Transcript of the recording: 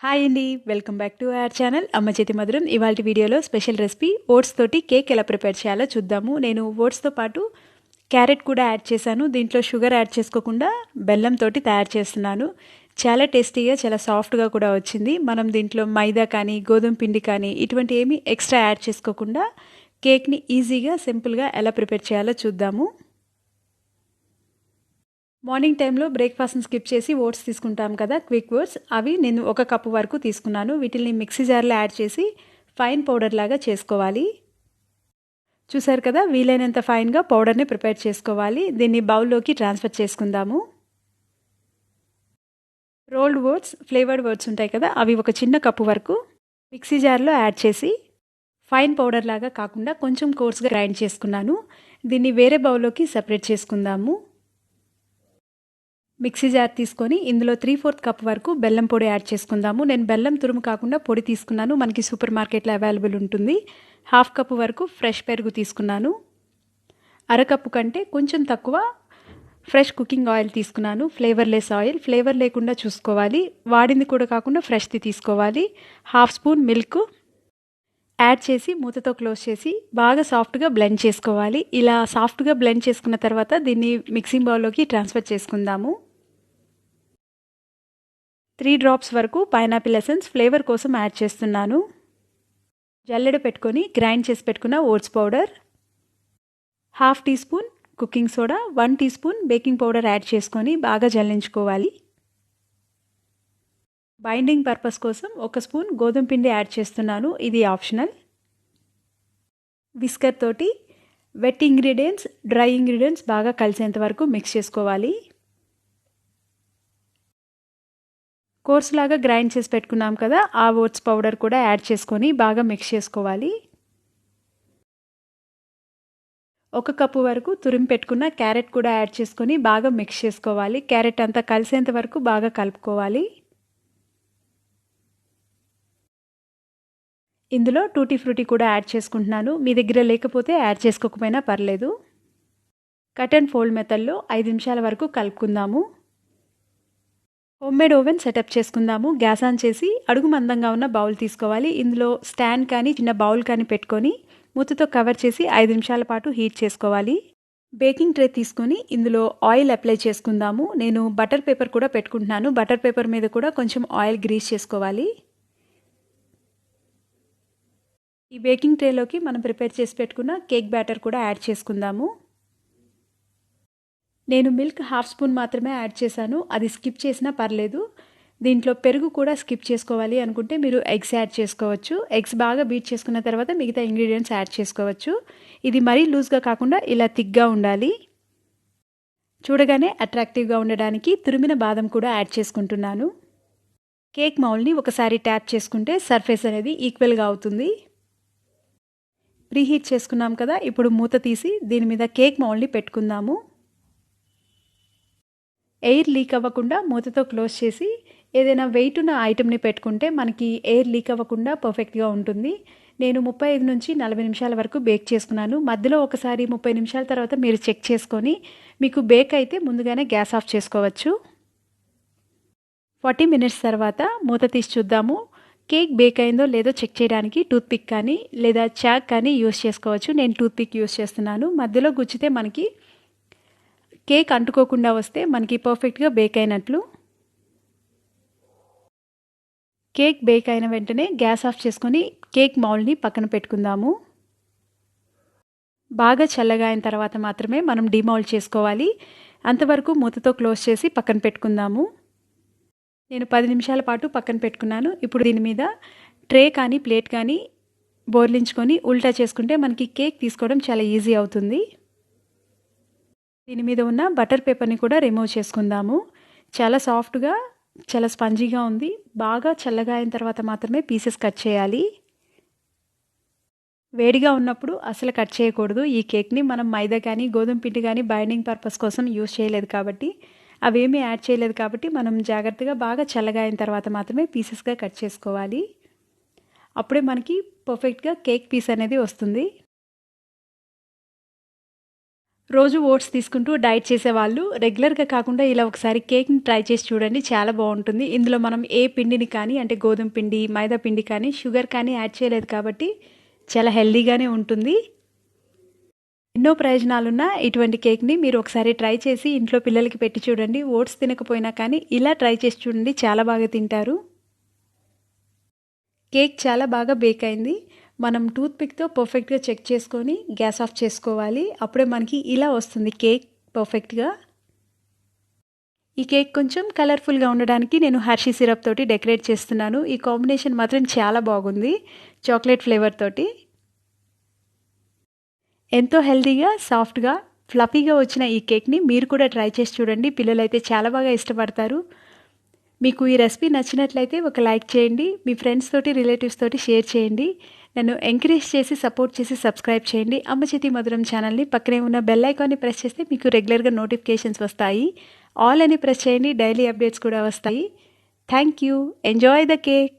Hi అండి, welcome back to our channel అమ్మ చేతి మధురం. ఇవాళ వీడియోలో స్పెషల్ రెసిపీ ఓట్స్ తోటి కేక్ ఎలా ప్రిపేర్ చేయాలో చూద్దాము. నేను ఓట్స్తో పాటు క్యారెట్ కూడా యాడ్ చేశాను. దీంట్లో షుగర్ యాడ్ చేసుకోకుండా బెల్లంతో తయారు చేస్తున్నాను. చాలా టేస్టీగా, చాలా సాఫ్ట్గా కూడా వచ్చింది. మనం దీంట్లో మైదా కానీ గోధుమ పిండి కానీ ఇటువంటి ఏమీ ఎక్స్ట్రా యాడ్ చేసుకోకుండా కేక్ని ఈజీగా, సింపుల్గా ఎలా ప్రిపేర్ చేయాలో చూద్దాము. మార్నింగ్ టైంలో బ్రేక్ఫాస్ట్ని స్కిప్ చేసి ఓట్స్ తీసుకుంటాం కదా, క్విక్ ఓట్స్. అవి నేను 1 కప్పు వరకు తీసుకున్నాను. వీటిని మిక్సీ జార్లో యాడ్ చేసి ఫైన్ పౌడర్ లాగా చేసుకోవాలి. చూసారు కదా, వీలైనంత ఫైన్గా పౌడర్ని ప్రిపేర్ చేసుకోవాలి. దీన్ని బౌల్లోకి ట్రాన్స్ఫర్ చేసుకుందాము. రోల్డ్ ఓట్స్, ఫ్లేవర్డ్ ఓట్స్ ఉంటాయి కదా, అవి 1 చిన్న కప్పు వరకు మిక్సీ జార్లో యాడ్ చేసి ఫైన్ పౌడర్ లాగా కాకుండా కొంచెం కోర్స్గా గ్రైండ్ చేసుకున్నాను. దీన్ని వేరే బౌల్లోకి సపరేట్ చేసుకుందాము. మిక్సీ జార్ తీసుకొని ఇందులో 3/4 కప్ వరకు బెల్లం పొడి యాడ్ చేసుకుందాము. నేను బెల్లం తురుము కాకుండా పొడి తీసుకున్నాను. మనకి సూపర్ మార్కెట్లో అవైలబుల్ ఉంటుంది. 1/2 కప్పు వరకు ఫ్రెష్ పెరుగు తీసుకున్నాను. 1/2 కప్పు కంటే కొంచెం తక్కువ ఫ్రెష్ కుకింగ్ ఆయిల్ తీసుకున్నాను. ఫ్లేవర్లెస్ ఆయిల్, ఫ్లేవర్ లేకుండా చూసుకోవాలి. వాడింది కూడా కాకుండా ఫ్రెష్ది తీసుకోవాలి. 1/2 స్పూన్ మిల్క్ యాడ్ చేసి మూతతో క్లోజ్ చేసి బాగా సాఫ్ట్గా బ్లెండ్ చేసుకోవాలి. ఇలా సాఫ్ట్గా బ్లెండ్ చేసుకున్న తర్వాత దీన్ని మిక్సింగ్ బౌల్లోకి ట్రాన్స్ఫర్ చేసుకుందాము. 3 డ్రాప్స్ వరకు పైనాపిల్ ఎసెన్స్ ఫ్లేవర్ కోసం యాడ్ చేస్తున్నాను. జల్లెడ పెట్టుకొని గ్రైండ్ చేసి పెట్టుకున్న oats powder, 1/2 teaspoon cooking soda, 1 teaspoon baking powder add చేసుకొని బాగా జల్లించుకోవాలి. బైండింగ్ పర్పస్ కోసం 1 స్పూన్ గోధుమ పిండి యాడ్ చేస్తున్నాను. ఇది ఆప్షనల్. విస్కర్ తోటి వెట్ ఇంగ్రీడియంట్స్, డ్రై ఇంగ్రీడియంట్స్ బాగా కలిసేంత వరకు మిక్స్ చేసుకోవాలి. కోర్స్ లాగా గ్రైండ్ చేసి పెట్టుకున్నాం కదా, ఆ ఓట్స్ పౌడర్ కూడా యాడ్ చేసుకొని బాగా మిక్స్ చేసుకోవాలి. 1 కప్పు వరకు తురిమి పెట్టుకున్న క్యారెట్ కూడా యాడ్ చేసుకొని బాగా మిక్స్ చేసుకోవాలి. క్యారెట్ అంతా కలిసేంత వరకు బాగా కలుపుకోవాలి. ఇందులో టూటీ ఫ్రూటీ కూడా యాడ్ చేసుకుంటున్నాను. మీ దగ్గర లేకపోతే యాడ్ చేసుకోకపోయినా పర్లేదు. కట్ అండ్ ఫోల్డ్ మెథడ్లో 5 నిమిషాల వరకు కలుపుకుందాము. హోమ్మేడ్ ఓవెన్ సెటప్ చేసుకుందాము. గ్యాస్ ఆన్ చేసి అడుగు మందంగా ఉన్న బౌల్ తీసుకోవాలి. ఇందులో స్టాండ్ కానీ చిన్న బౌల్ కానీ పెట్టుకొని మూతతో కవర్ చేసి 5 నిమిషాల పాటు హీట్ చేసుకోవాలి. బేకింగ్ ట్రే తీసుకొని ఇందులో ఆయిల్ అప్లై చేసుకుందాము. నేను బటర్ పేపర్ కూడా పెట్టుకుంటున్నాను. బటర్ పేపర్ మీద కూడా కొంచెం ఆయిల్ గ్రీస్ చేసుకోవాలి. ఈ బేకింగ్ ట్రేలోకి మనం ప్రిపేర్ చేసి పెట్టుకున్న కేక్ బ్యాటర్ కూడా యాడ్ చేసుకుందాము. నేను మిల్క్ 1/2 స్పూన్ మాత్రమే యాడ్ చేశాను. అది స్కిప్ చేసినా పర్లేదు. దీంట్లో పెరుగు కూడా స్కిప్ చేసుకోవాలి అనుకుంటే మీరు ఎగ్స్ యాడ్ చేసుకోవచ్చు. ఎగ్స్ బాగా బీట్ చేసుకున్న తర్వాత మిగతా ఇంగ్రీడియంట్స్ యాడ్ చేసుకోవచ్చు. ఇది మరీ లూజ్గా కాకుండా ఇలా థిక్గా ఉండాలి. చూడగానే అట్రాక్టివ్గా ఉండడానికి తురిమిన బాదం కూడా యాడ్ చేసుకుంటున్నాను. కేక్ మౌల్ని ఒకసారి ట్యాప్ చేసుకుంటే సర్ఫేస్ అనేది ఈక్వల్గా అవుతుంది. ప్రీహీట్ చేసుకున్నాం కదా, ఇప్పుడు మూత తీసి దీని మీద కేక్ మౌల్ని పెట్టుకుందాము. ఎయిర్ లీక్ అవ్వకుండా మూతతో క్లోజ్ చేసి ఏదైనా వెయిట్ ఉన్న ఐటెంని పెట్టుకుంటే మనకి ఎయిర్ లీక్ అవ్వకుండా పర్ఫెక్ట్గా ఉంటుంది. నేను 35 నుంచి 40 నిమిషాల వరకు బేక్ చేసుకున్నాను. మధ్యలో ఒకసారి 30 నిమిషాల తర్వాత మీరు చెక్ చేసుకొని మీకు బేక్ అయితే ముందుగానే గ్యాస్ ఆఫ్ చేసుకోవచ్చు. 40 మినిట్స్ తర్వాత మూత తీసి చూద్దాము. కేక్ బేక్ అయిందో లేదో చెక్ చేయడానికి టూత్పిక్ కానీ లేదా చాక్ కానీ యూస్ చేసుకోవచ్చు. నేను టూత్పిక్ యూస్ చేస్తున్నాను. మధ్యలో గుచ్చితే మనకి కేక్ అంటుకోకుండా వస్తే మనకి పర్ఫెక్ట్గా బేక్ అయినట్లు. కేక్ బేక్ అయిన వెంటనే గ్యాస్ ఆఫ్ చేసుకొని కేక్ మౌల్ని పక్కన పెట్టుకుందాము. బాగా చల్లగా అయిన తర్వాత మాత్రమే మనం డిమౌల్డ్ చేసుకోవాలి. అంతవరకు మూతతో క్లోజ్ చేసి పక్కన పెట్టుకుందాము. నేను 10 నిమిషాల పాటు పక్కన పెట్టుకున్నాను. ఇప్పుడు దీని మీద ట్రే కానీ ప్లేట్ కానీ బోర్లించుకొని ఉల్టా చేసుకుంటే మనకి కేక్ తీసుకోవడం చాలా ఈజీ అవుతుంది. దీని మీద ఉన్న బటర్ పేపర్ని కూడా రిమూవ్ చేసుకుందాము. చాలా సాఫ్ట్గా, చాలా స్పంజీగా ఉంది. బాగా చల్లగా అయిన తర్వాత మాత్రమే పీసెస్ కట్ చేయాలి. వేడిగా ఉన్నప్పుడు అసలు కట్ చేయకూడదు. ఈ కేక్ని మనం మైదా కానీ గోధుమ పిండి కానీ బైండింగ్ పర్పస్ కోసం యూస్ చేయలేదు కాబట్టి, అవేమీ యాడ్ చేయలేదు కాబట్టి మనం జాగ్రత్తగా బాగా చల్లగా అయిన తర్వాత మాత్రమే పీసెస్గా కట్ చేసుకోవాలి. అప్పుడే మనకి పర్ఫెక్ట్గా కేక్ పీస్ అనేది వస్తుంది. రోజు ఓట్స్ తీసుకుంటూ డైట్ చేసేవాళ్ళు రెగ్యులర్గా కాకుండా ఇలా ఒకసారి కేక్ని ట్రై చేసి చూడండి, చాలా బాగుంటుంది. ఇందులో మనం ఏ పిండిని కానీ అంటే గోధుమ పిండి, మైదా పిండి కానీ షుగర్ కానీ యాడ్ చేయలేదు కాబట్టి చాలా హెల్దీగానే ఉంటుంది. ఎన్నో ప్రయోజనాలున్న ఇటువంటి కేక్ని మీరు ఒకసారి ట్రై చేసి ఇంట్లో పిల్లలకి పెట్టి చూడండి. ఓట్స్ తినకపోయినా కానీ ఇలా ట్రై చేసి చూడండి, చాలా బాగా తింటారు. కేక్ చాలా బాగా బేక్ అయింది. మనం టూత్పిక్తో పర్ఫెక్ట్గా చెక్ చేసుకొని గ్యాస్ ఆఫ్ చేసుకోవాలి. అప్పుడే మనకి ఇలా వస్తుంది కేక్ పర్ఫెక్ట్గా. ఈ కేక్ కొంచెం కలర్ఫుల్గా ఉండడానికి నేను హర్షీ సిరప్ తోటి డెకరేట్ చేస్తున్నాను. ఈ కాంబినేషన్ మాత్రం చాలా బాగుంది, చాక్లెట్ ఫ్లేవర్ తోటి. ఎంతో హెల్తీగా, సాఫ్ట్గా, ఫ్లఫీగా వచ్చిన ఈ కేక్ని మీరు కూడా ట్రై చేసి చూడండి. పిల్లలైతే చాలా బాగా ఇష్టపడతారు. మీకు ఈ రెసిపీ నచ్చినట్లయితే ఒక లైక్ చేయండి. మీ ఫ్రెండ్స్ తోటి, రిలేటివ్స్ తోటి షేర్ చేయండి. నన్ను ఎంకరేజ్ చేసి, సపోర్ట్ చేసి సబ్స్క్రైబ్ చేయండి. అమ్మ చేతి మధురం ఛానల్ని. పక్కనే ఉన్న బెల్ ఐకాన్ని ప్రెస్ చేస్తే మీకు రెగ్యులర్గా నోటిఫికేషన్స్ వస్తాయి. ఆల్ అని ప్రెస్ చేయండి, డైలీ అప్డేట్స్ కూడా వస్తాయి. Thank you. Enjoy the cake.